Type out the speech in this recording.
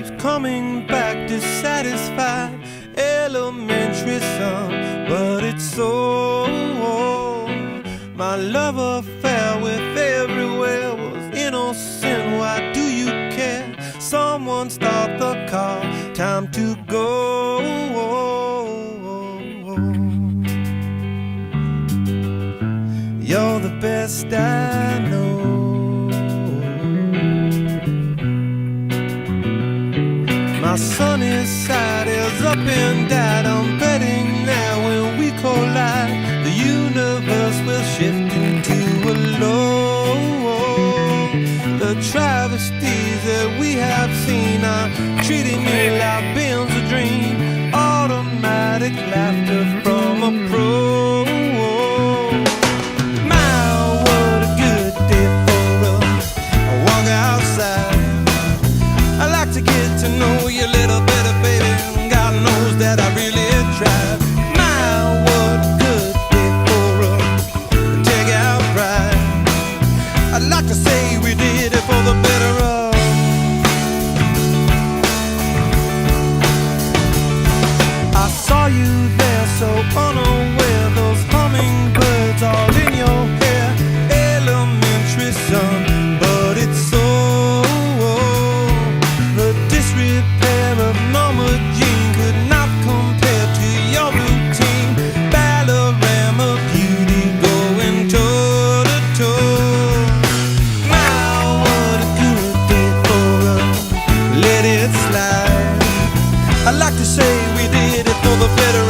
keeps coming back dissatisfied. Elementary son, but it's so. My love affair with everywhere was innocent. Why do you care? Someone start the car, time to go. You're the best I know. My sunny side is up and died. I'm betting now when we collide, the universe will shift into a low. The travesties that we have seen are treating me like being's a dream. Automatic laughter from a pro. My, what a good day for a walk outside. I like to get to know you a little better, baby. God knows that I really tried. My, what a good day for a take-out ride. I'd like to say we did it for the better of. I saw you there so unaware, those hummingbirds all in your hair. Elementary son, but it's so. The disrepair of Mama Jean could not compare to your routine. Ballerama beauty going toe to toe. My, what a good day for a let it slide. I'd like to say we did it for the better